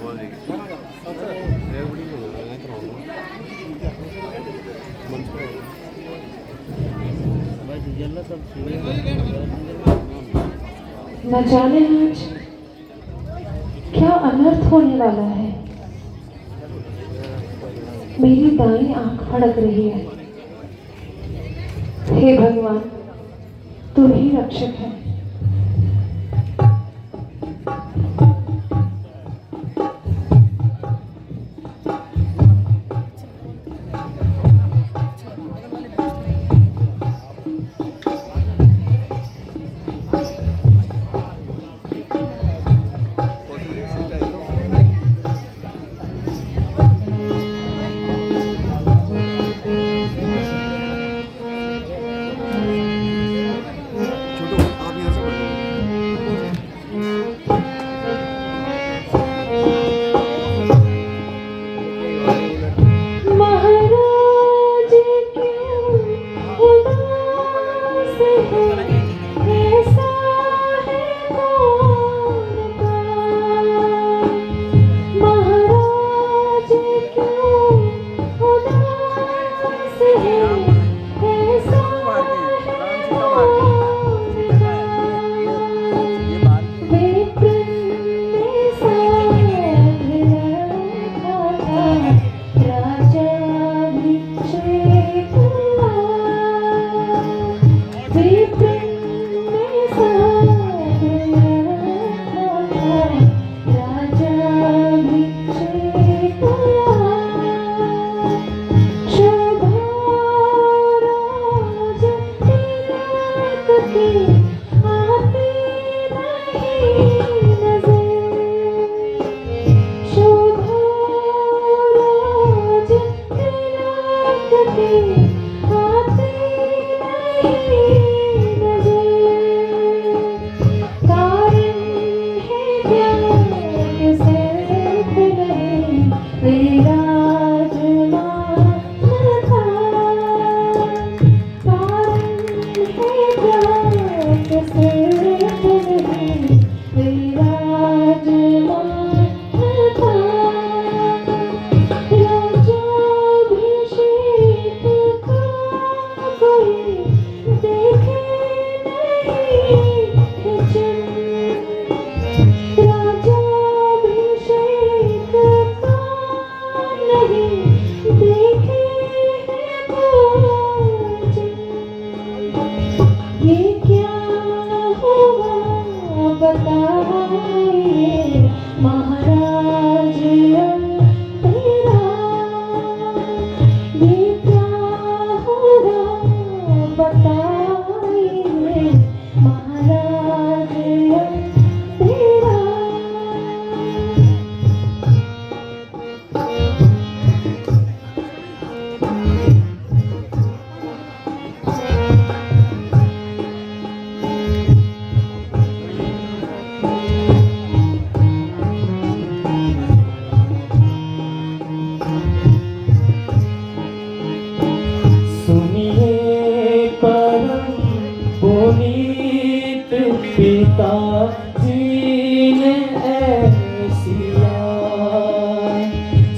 न जाने आज क्या अनर्थ होने वाला है। मेरी दाईं आंख फड़क रही है। हे भगवान, तू ही रक्षक है।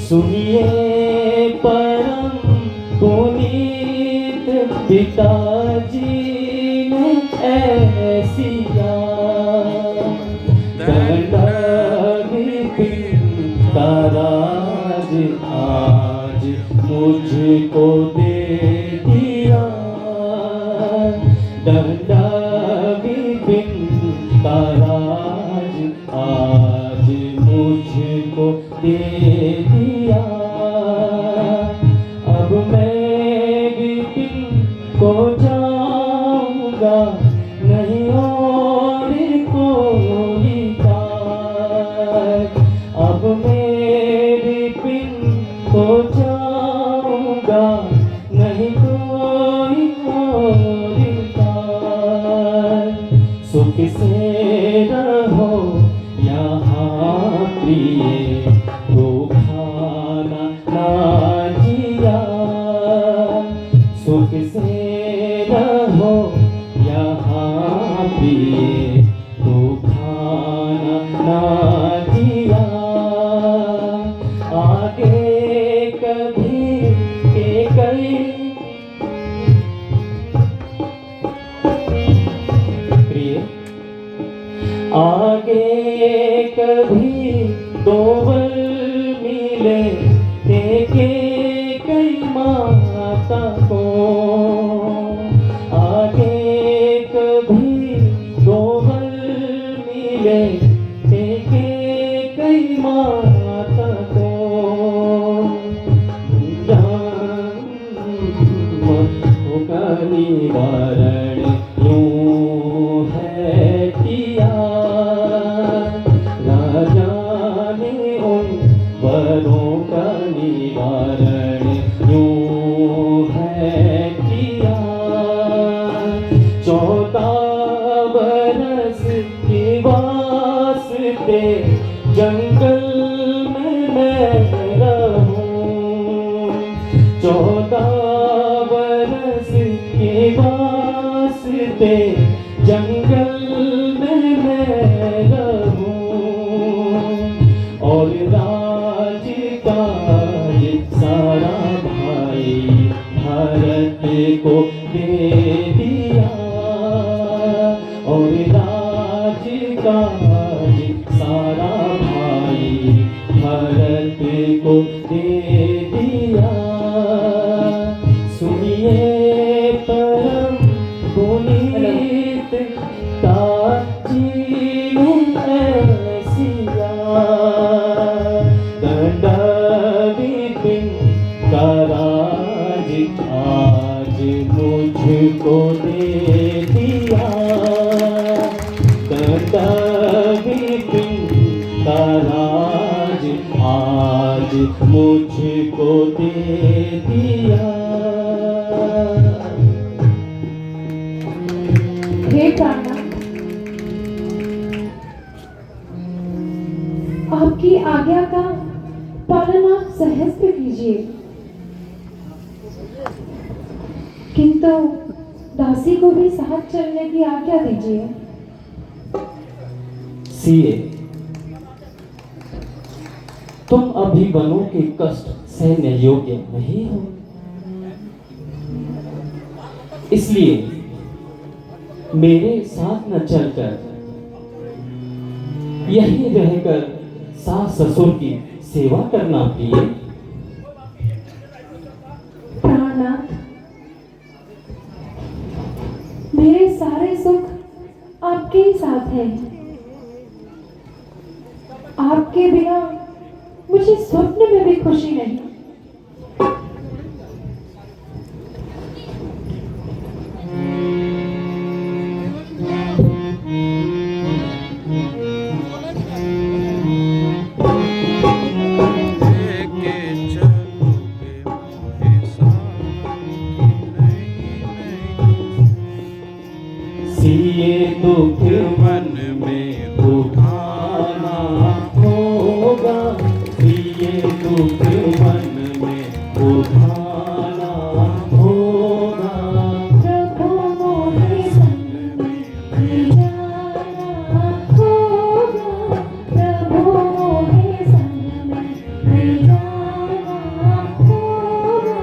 सुनिए परम पुनीत पिताजी ने ऐसी ताराज आज मुझको दे दिया, डंडा विपिन ताराज आज मुझको दे दिया। अब मैं विपिन को जाऊंगा, नहीं और कोई तार। अब मैं विपिन को जाऊंगा, नहीं कोई और तार। सुख से रहो यहाँ प्रिय, खाना ना जिया। सुख से रहो यहाँ प्रिय, तो खाना ना जिया। कभी दो बल मिले एक कई माता को, आगे कभी दो बल मिले एक कई माता को, का निवारण यूं है किया, राजा ने उन वरों का निवारण यूं है किया। 14 बरस के वास्ते जंगल में मैं रहूं, 14 बरस के वास्ते जंगल में मैं रहूं, और राज काज सारा भाई भारत को दे दिया, और राज काज सारा भाई भारत को दे दिया। सुनिए परम पुनीत काजी ऐसिया, दंडविपिन का राज आज मुझको दे दिया, दंडविपिन का राज आज मुझको दे दिया। हे प्राणनाथ, आपकी आज्ञा का पालन आप सहस्त्र कीजिए, किंतु दासी को भी साथ चलने की आज्ञा दीजिए। सीए, तुम अभी बनों के कष्ट सहने योग्य नहीं हो, इसलिए मेरे साथ न चलकर यहीं रहकर सास ससुर की सेवा करना प्रिय। प्राणनाथ, मेरे सारे सुख आपके ही साथ हैं, आपके बिना मुझे स्वप्न में भी खुशी नहीं। सीए दुख मन में उठाना होगा, सीए दुख मन में उठाना होगा, प्रभु मोहे संग में ले जाना होगा, प्रभु मोहे संग में ले जाना होगा।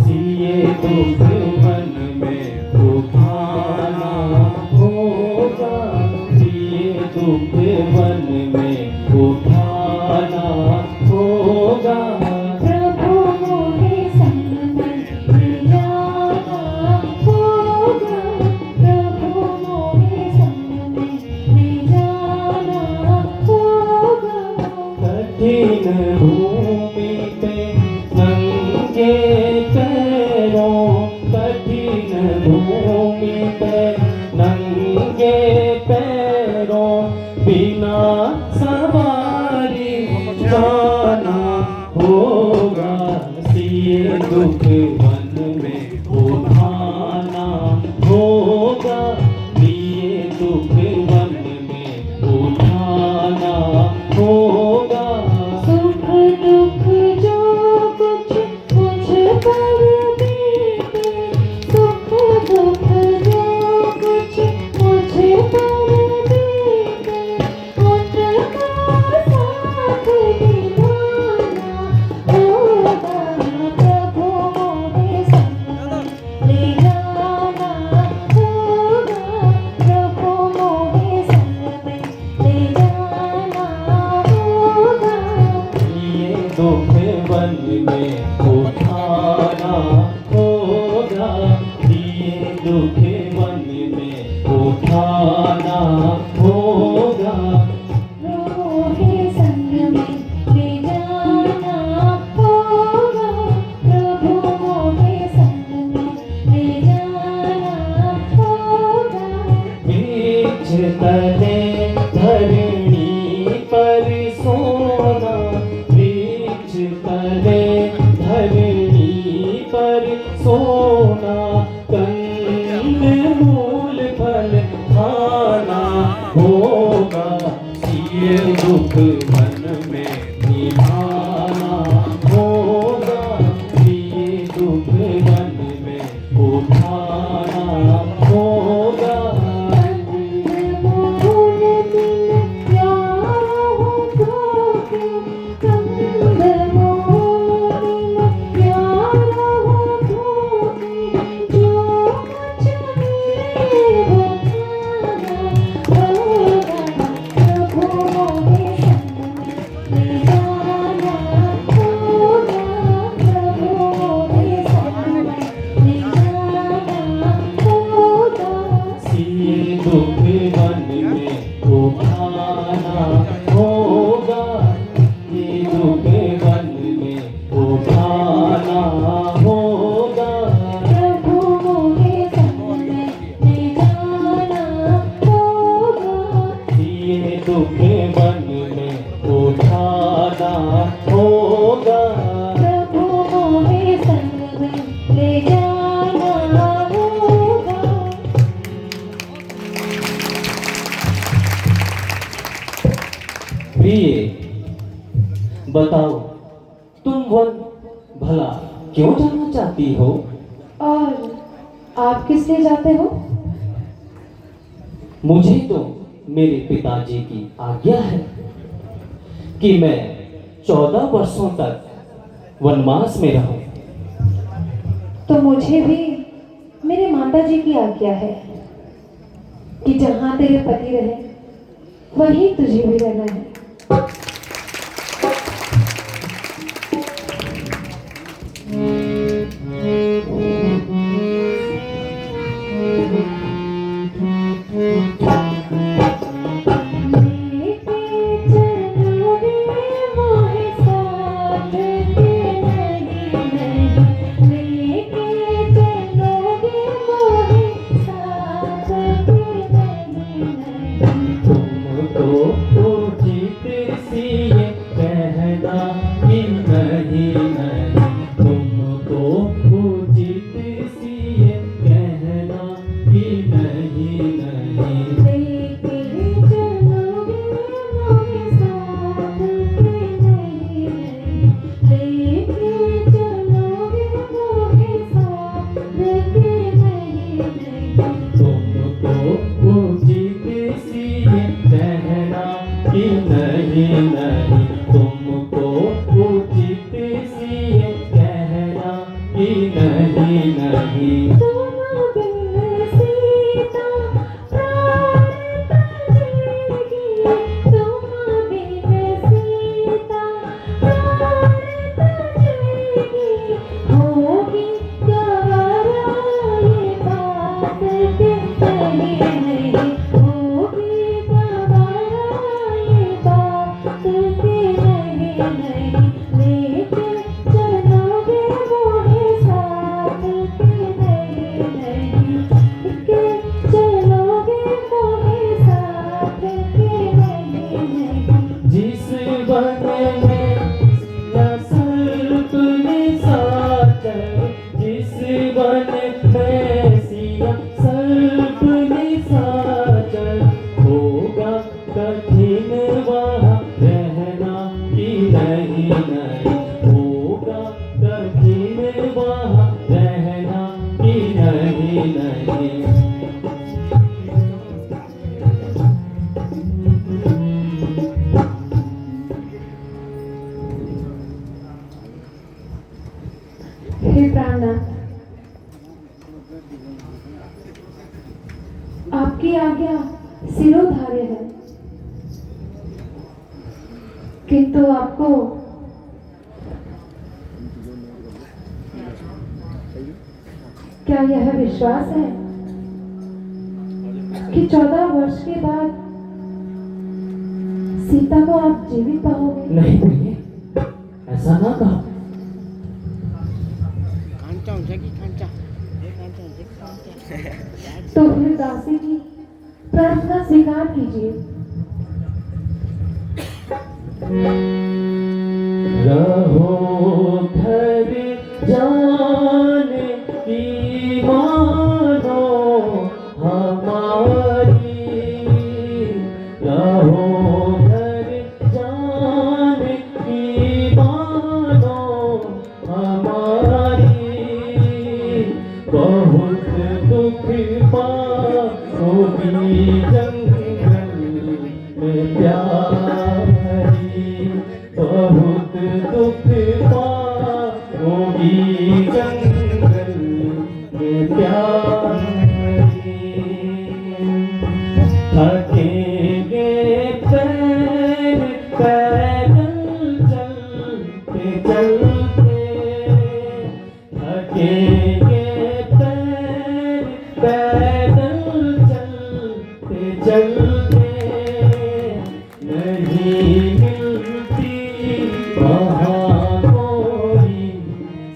सीए दुख मन में उठाना होगा, सीए दुख मन में उठाना होगा, प्रभु मोहे संग में ले जाना होगा, प्रभु मोहे संग में ले जाना होगा। कठिन भूमि पे नंगे पैरों, कठिन भूमि पे नंगे पैरों, बिना सवारी जाना होगा, सीए दुख मन में उठाना होगा, सीए दुख मन में उठाना होगा। सुख दुख जो कुछ मुझ पर बीते, सुख दुख जो कुछ मुझ पर बीते, उनका साथ निभाना होगा, प्रभु मोहे दुख वन में उठाना होगा, ये दुख वन में उठाना होगा। प्रभु के संग में ले जाना होगा, प्रभु के संग में ले जाना होगा। बीच तले धरणी पर सोना, बीच तले धरणी पर सोना, कंद मूल फल खाना होगा, ये दुख मन में निभाना होगा, ये दुख मन में उठाना होगा। दुख मन में उठाना होगा, ये दुख मन में उठाना होगा। प्रभु के संग में ले जाना होगा, ये दुख मन में उठाना होगा। प्रभु के संग में ले जाना होगा। प्रिय, बताओ तुम वन भला क्यों जाना चाहती हो? और आप किस लिए जाते हो? मुझे तो मेरे पिताजी की आज्ञा है कि मैं 14 वर्षों तक वनवास में रहूं। तो मुझे भी मेरे माताजी की आज्ञा है कि जहां तेरे पति रहे वहीं तुझे भी रहना है। हे प्राणनाथ, आपकी आज्ञा सिरोधार्य है, किंतु आपको क्या यह विश्वास है कि 14 वर्ष के बाद सीता को आप जीवित पाओगे? नहीं प्रिय, ऐसा ना कहो। तो फिर दासी की प्रार्थना स्वीकार कीजिए। रहो घर जाने की मानो हमारी, रहो घर जाने की मानो हमारी, बहुत दुख पाओगी जंगल में प्यारी, बहुत दुख पाओगी जंगल में प्यारी, थकेंगे पैर पैदल चलते चलते, थकेंगे पैर पैदल चलते चलते, नहीं मिलती वहाँ कोई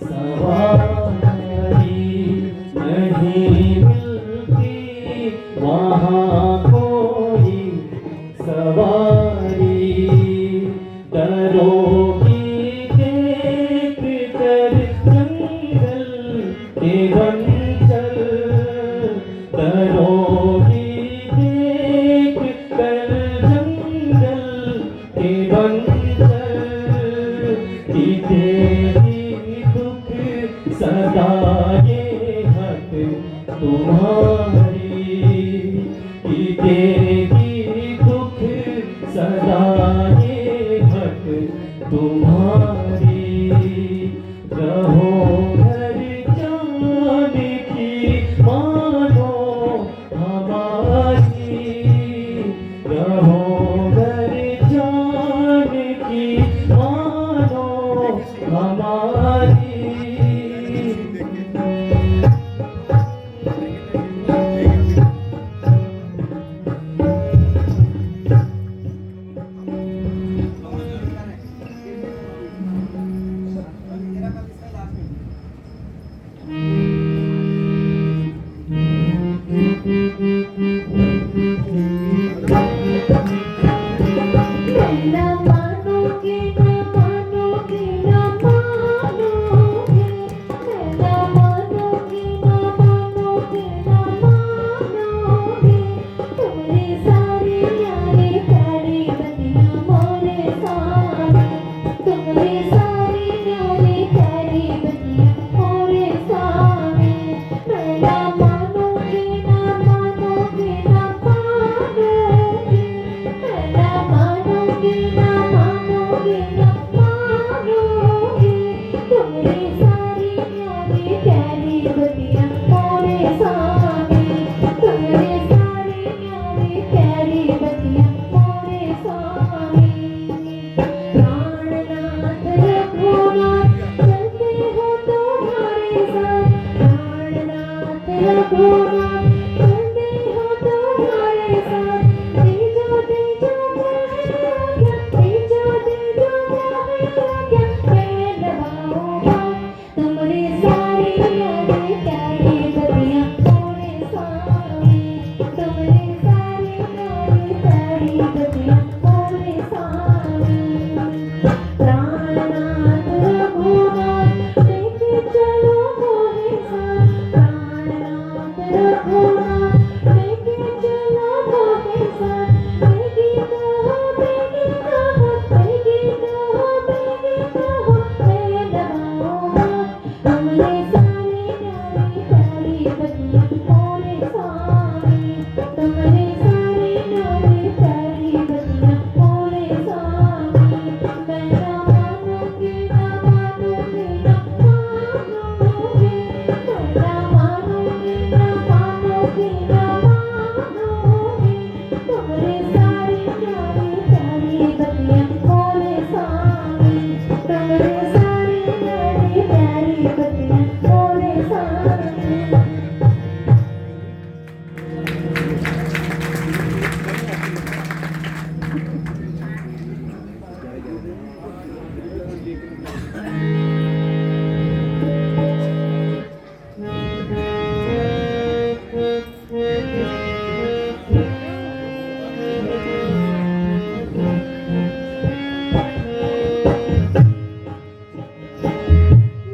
सवारी, नहीं मिलती वहाँ कोई सवारी, डरोगी देख कर जंगल के बंचल, डरोगी देख कर जंगल के बंचल, कि तेरी दुख सदा ये हक तुम्हारी, कि तेरी दुख सदा ये हक तुम्हारी, रहो घर जाने की मानो हमारी, रहो घर जाने की मानो हमारी। ना मानोगे ना मानोगे ना मानोगे, ना मानोगे ना मानोगे ना मानोगे, तुम्हारे सारे प्यारे प्यारे बतिया मोरे सारे, तुम्हारे सारे प्यारे प्यारे बतिया मोरे सारे, ना मानोगे ना मानोगे ना मानोगे, ना मानोगे ना मानोगे ना मानोगे, तुम्हारे सारी प्यारी प्यारी बतिया मोरे सारे, तुम्हारे सारी प्यारी प्यारी बतिया मोरे सारे। प्राणनाथ रघुनाथ चलते हो तुम्हारे साथ, प्राणनाथ रघुनाथ चलते हो तुम्हारे साथ, तेजो तेजो क्या तेजो तेजो क्या मैं लगाऊंगा, तुम्हारे सारी प्यारी प्यारी बतिया मोरे सारे, तुम्हारे सारी प्यारी प्यारी बतिया मोरे सारे।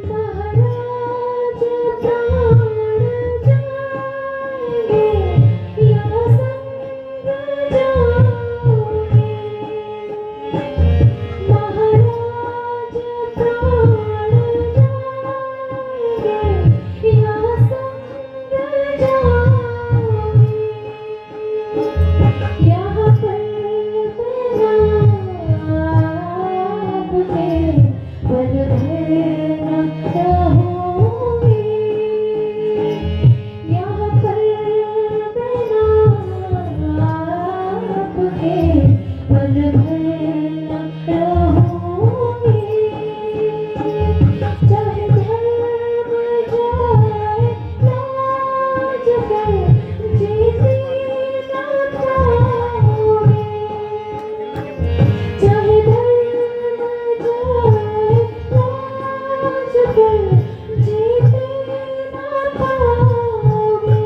महाराज प्राण जाएंगे या संग जाओगे। महाराज प्राण जाएंगे या संग जाओगे। यहाँ पर बिना आपके पल भर न रहोगे। यहाँ पर बिना आपके पल भर न रहोगे। चाहे धर्म जाए लाज पर जीते न पाओगे। चाहे धर्म जाए लाज पर जीते न पाओगे।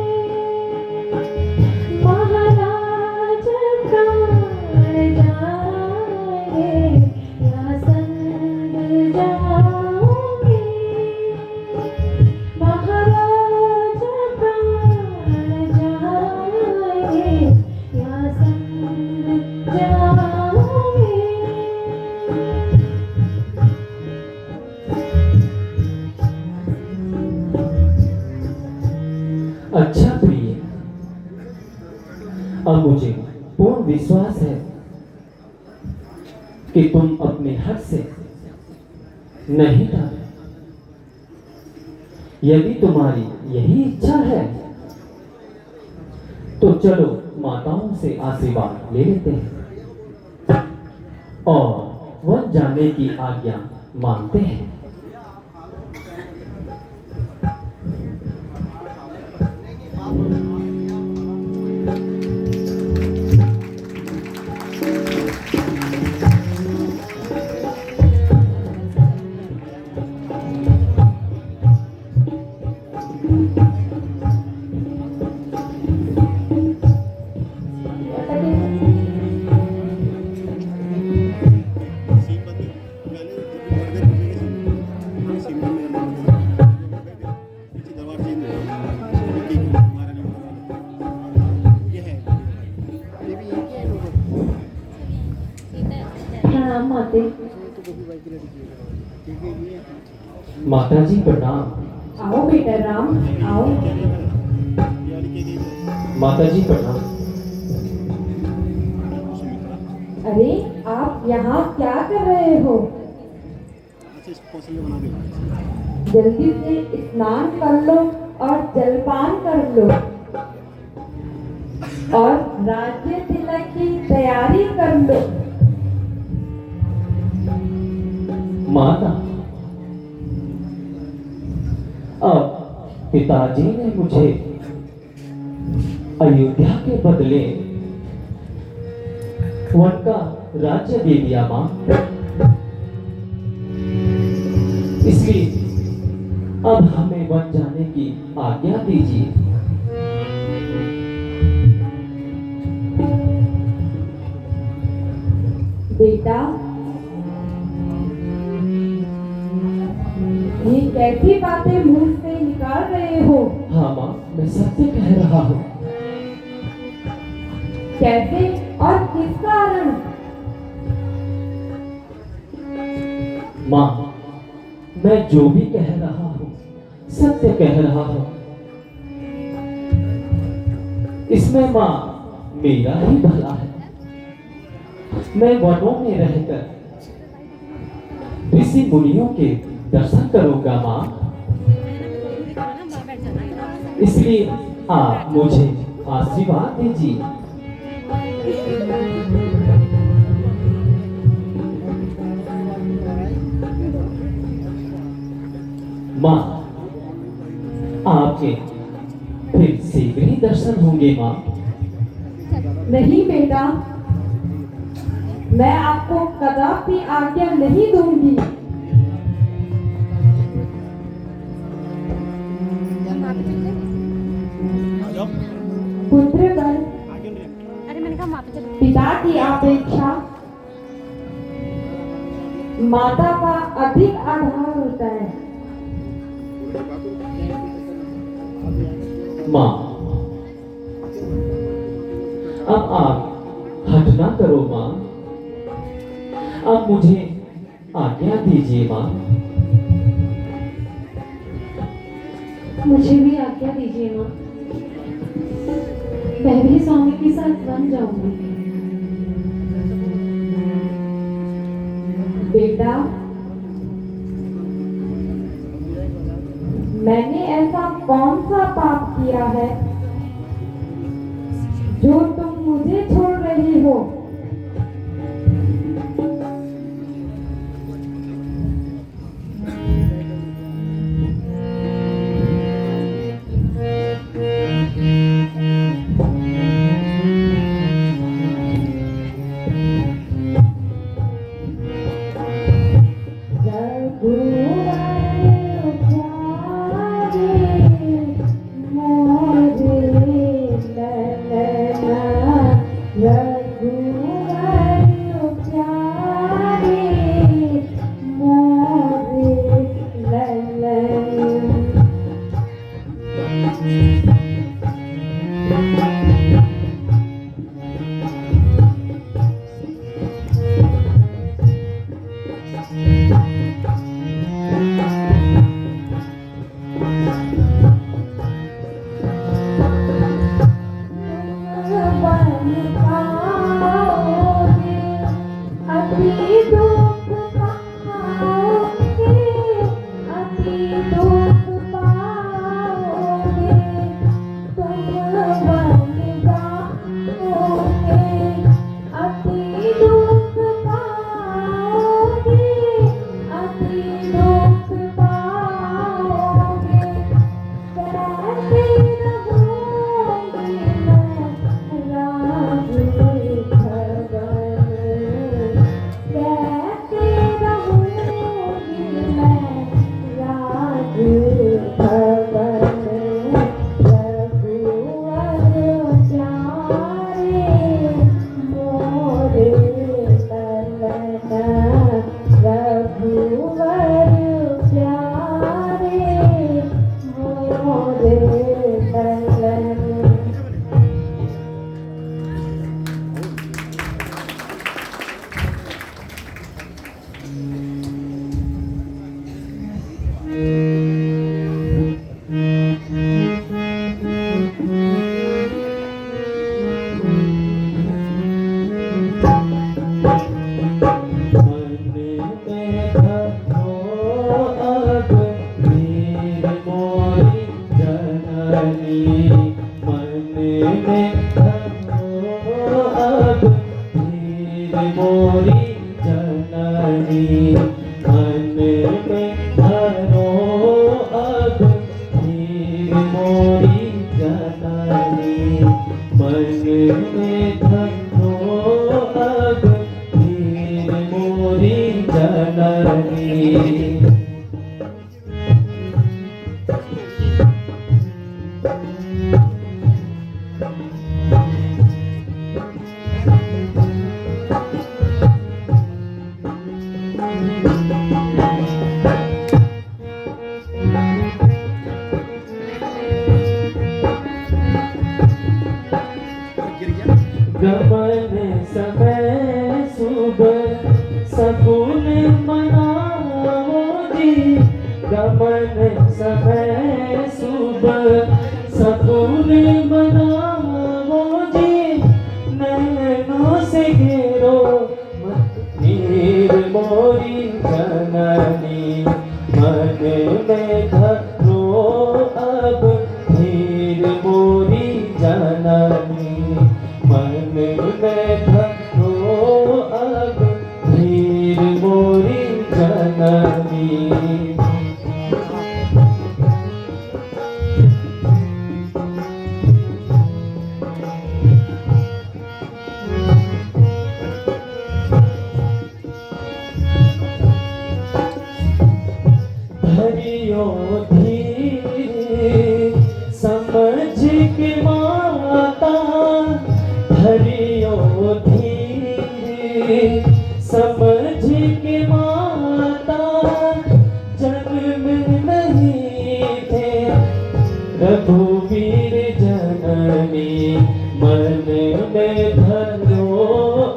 महाराज प्राण जाएंगे या संग जाओगे। महाराज प्राण जाएंगे या संग जाओगे। अच्छा प्रिय, अब मुझे पूर्ण विश्वास है कि तुम अपने हक से नहीं डाले। यदि तुम्हारी यही इच्छा है तो चलो माताओं से आशीर्वाद ले लेते हैं और वन जाने की आज्ञा मांगते हैं। प्रणाम माते। माता जी प्रणाम। आओ बेटा राम, आओ। माता जी प्रणाम। अरे आप यहाँ क्या कर रहे हो? जल्दी से स्नान कर लो और जलपान कर लो और राज्य तिलक की तैयारी कर लो। माता, अब पिताजी ने मुझे अयोध्या के बदले वन का राज्य दे दिया मां। इसलिए अब हमें वन जाने की आज्ञा दीजिए। बेटा, ये कैसी बातें मुंह से निकाल रहे हो? हाँ मां, मैं सत्य कह रहा हूँ। कैसे और किस कारण? मां, मैं जो भी कह रहा हूँ सत्य कह रहा हूँ। इसमें मां मेरा ही भला है। मैं वनों में रहकर ऋषि मुनियों के दर्शन करूंगा मां। इसलिए आप मुझे आशीर्वाद दीजिए। मां, आपके फिर शीघ्र ही दर्शन होंगे मां। नहीं बेटा, मैं आपको कदापि आज्ञा नहीं दूंगी। पुत्रगण, पिता की अपेक्षा माता का अधिक आधार होता है। माँ, अब आप हट ना करो माँ। अब मुझे आज्ञा दीजिए माँ। मुझे भी आज्ञा दीजिए माँ। मैं भी स्वामी के साथ बन जाऊंगी। बेटा, मैंने ऐसा कौन सा पाप किया है जो तुम मुझे छोड़ रही हो? गमन समय सुबह सकुन मनाओ जी। गमन समय सुबह सकुन मनाओ जी। नैनों से घेरो मत नीर मोरी जननी। मन में धरो अब धीर मोरी जननी। मन में धरो अब धीर मोरी जननी। धरियो धीरे समझ के माता, धरियो धीरे समझ के माता, जन्म नहीं थे रघुवीर जननी, मन में धरो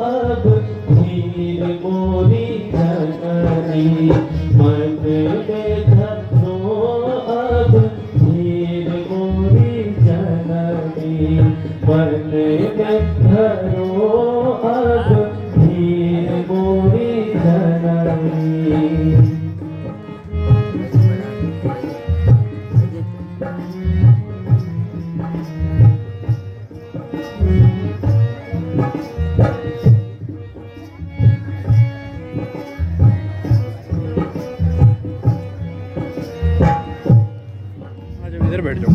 अब धीर मोरी जननी, मन में धरो अब धीर मोरी जननी, मन में धरो अब धीर मोरी जननी। इधर बैठ जाओ।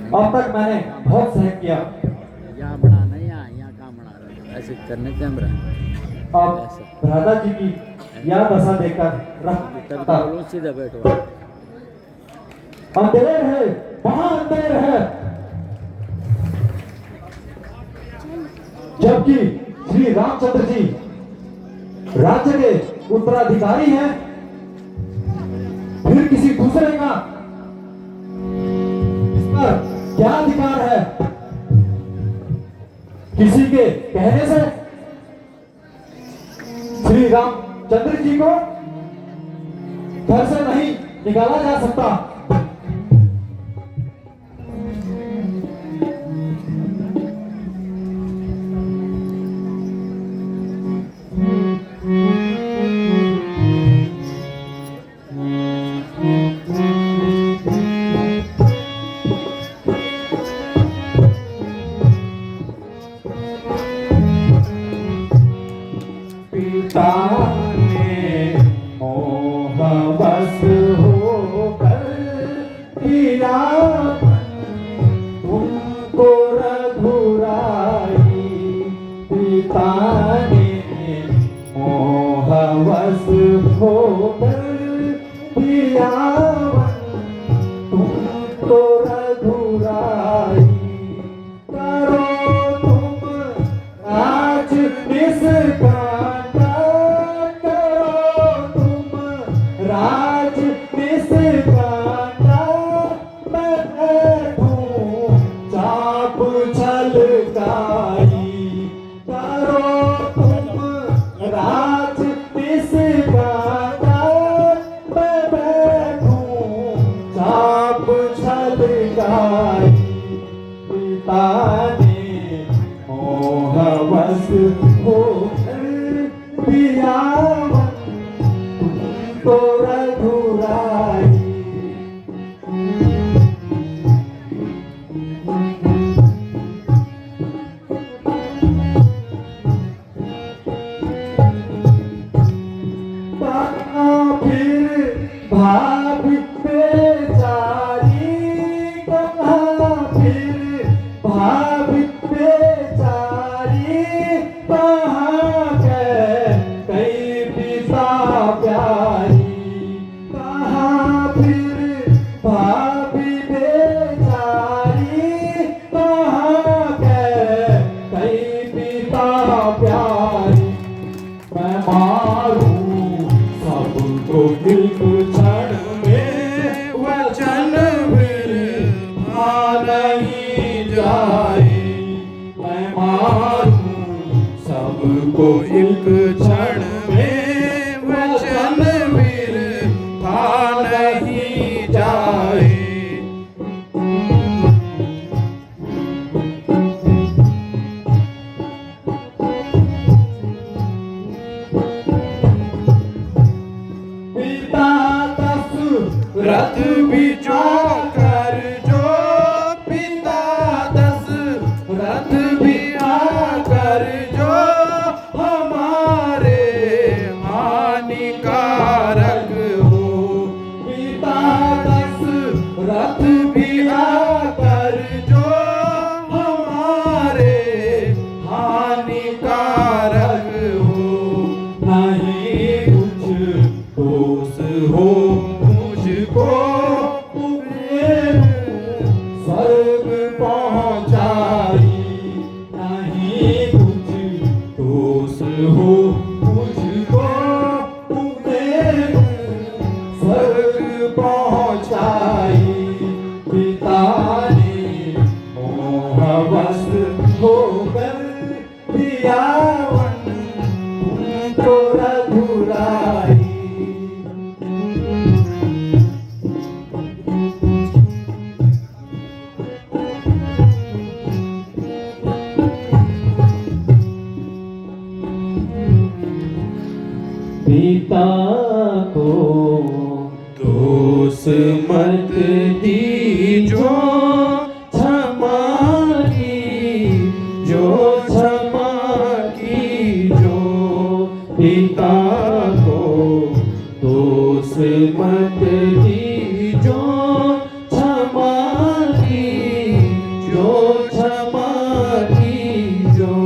अब तक मैंने बहुत सहन किया, यहाँ बनाना है, यहाँ कहाँ बना रहे हो? ऐसे करने कैमरा अब राधा जी की यह दशा देखकर तब रहा बोलो सीधा बैठो। अंधेर है, वहां अंधेर है, जबकि श्री रामचंद्र जी राज्य के उत्तराधिकारी हैं, फिर किसी दूसरे का इस पर क्या अधिकार है? किसी के कहने से श्री रामचंद्र जी को घर से नहीं निकाला जा सकता। पिता ने मोहवश होकर किया तुमको रघुराई, पिता ने मोहवश होकर किया तुमको रघुराई, करो तुम आज निष्काम, एक क्षण में वचन वीर था नहीं जाए। पिता रथ बिछो कर जो पिता दस रथ भी आकर जो हमारे पहुंचाई, नहीं कुछ दोष हो मुझको, तुम्हें स्वर्ग पहुंचाई। पिता ने मोहवश होकर दिया वन तुमको रघुराई। पिता को दोष मत दीजो, क्षमा की जो क्षमा कीजो। पिता को दोष मत दीजो, क्षमा की जो क्षमा कीजो।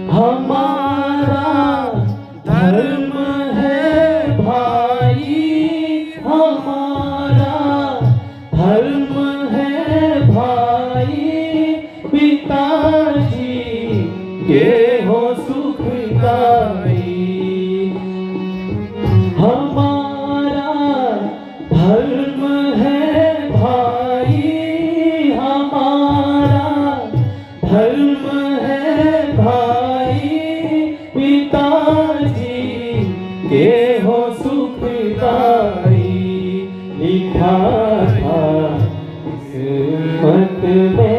हमारा धर्म है भाई, हमारा धर्म है भाई, पिताजी के हो सुखदाई। हमारा धर्म है भाई, हमारा धर्म है भाई, पिताजी के हो सुखदाई। लिखा था किस्मत में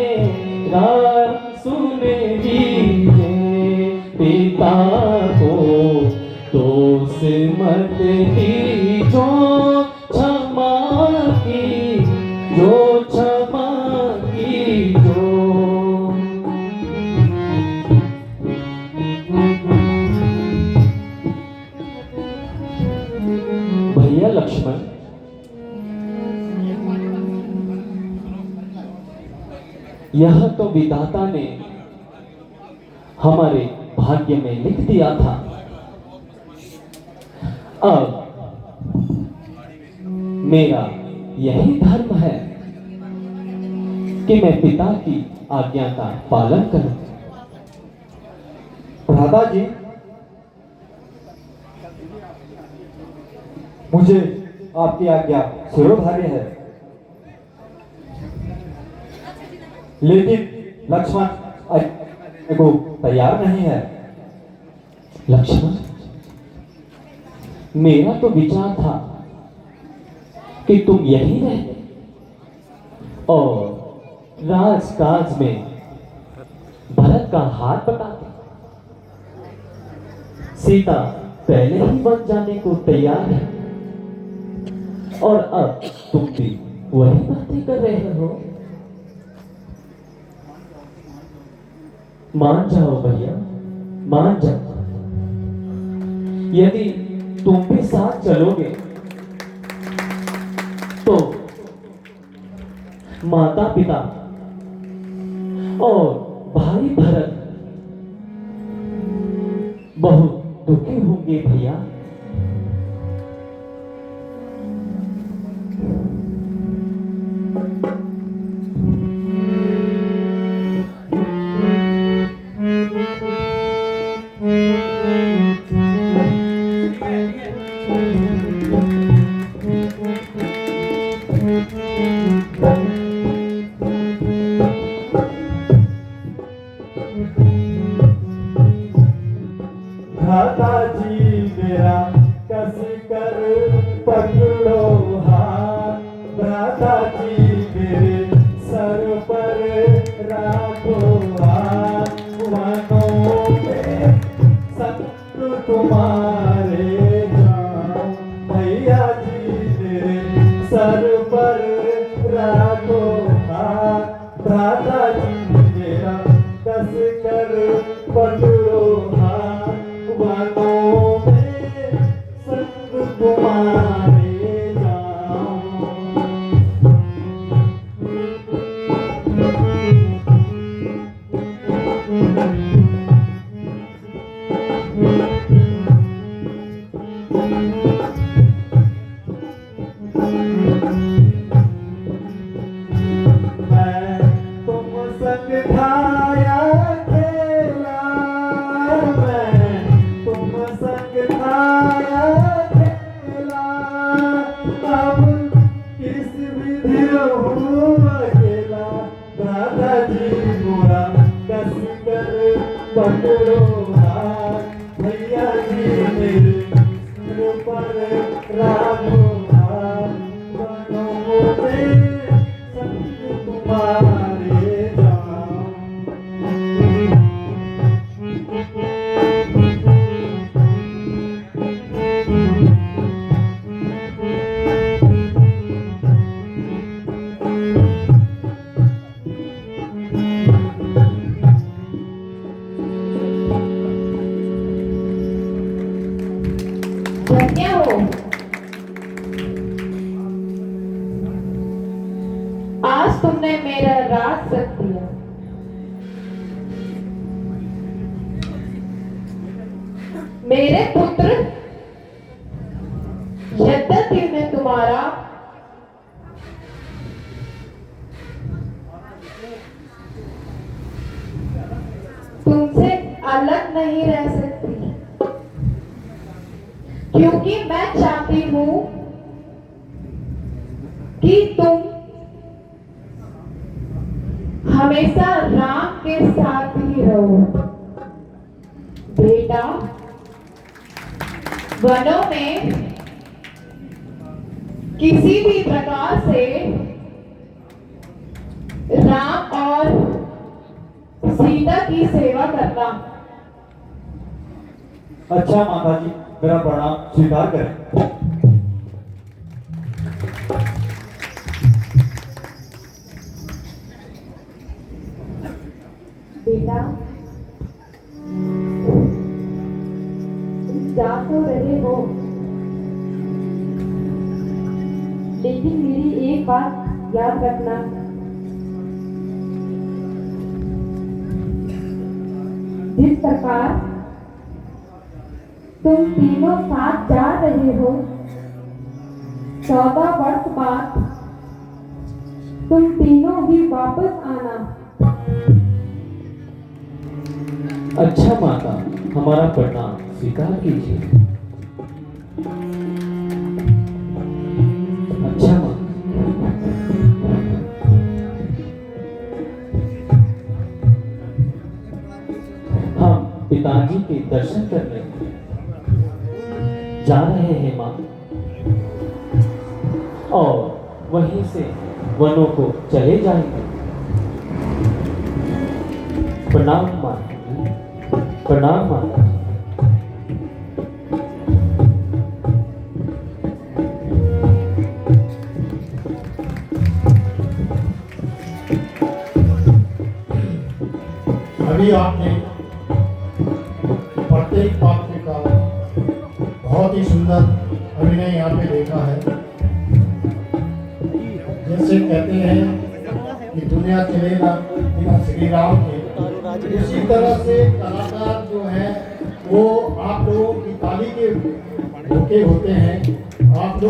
मेरा सुन लीजिए। पिता को दोष मत दीजो, क्षमा की जो क्षमा कीजो। भैया लक्ष्मण, यह तो विधाता ने हमारे भाग्य में लिख दिया था। अब मेरा यही धर्म है कि मैं पिता की आज्ञा का पालन करूं। भ्राता जी, मुझे आपकी आज्ञा शिरोधार्य है, लेकिन लक्ष्मण आज्ञा को तैयार नहीं है। लक्ष्मण, मेरा तो विचार था कि तुम यही रहे और राजकाज में भरत का हाथ बटाते। सीता पहले ही बन जाने को तैयार है और अब तुम भी वही बातें कर रहे हो। मान जाओ भैया, मान जाओ। यदि तुम भी साथ चलोगे तो माता पिता और भाई भरत बहुत दुखी होंगे भैया। भ्राता जी मेरा कस कर पकड़ो हाथ, भ्राता जी मेरे सर पर राखो हाथ। वनों में शत्रु तुम्हारे जाओ, भैया जी मेरे सर पर राखो दादाजी मेरा कस कर पकड़ो हाथ वनों में संग तुम्हारे जाऊं। मैं तुम संग खाया खेला, मैं तुम संग खाया खेला, अब किस विधि रहूं अकेला। दादाजी मोरा कस कर पकड़ो हाथ भैया जी मेरे सिर पर राखो हाथ वनों में संग तुम्हारे जाऊं। धन्य हो, आज तुमने मेरा राज रख दिया। मेरे पुत्र, यद्यपि मैं तुम्हारा तुमसे अलग नहीं रह सकती, क्योंकि मैं चाहती हूं कि तुम हमेशा राम के साथ ही रहो। बेटा, वनों में किसी भी प्रकार से राम और सीता की सेवा करना। अच्छा माता जी, मेरा प्रणाम स्वीकार करें। बेटा, तुम जा तो रहे हो, लेकिन मेरी एक बात याद रखना। जिस प्रकार तुम तीनों साथ जा रहे हो, 14 वर्ष बाद तुम तीनों ही वापस आना। अच्छा माता, हमारा प्रणाम स्वीकार कीजिए। अच्छा माता, हम पिताजी के दर्शन करने जा रहे हैं माँ, और वहीं से वनों को चले जाएंगे। प्रणाम माँ, प्रणाम माता। अभी आपने प्रत्येक पात्र का बहुत ही सुंदर अभिनय यहाँ पे देखा है। जैसे कहते हैं कि दुनिया चलेगा बिना श्री राम के, इसी तरह से कलाकार जो है वो आप लोगों की ताली के भूखे होते हैं। आप लोग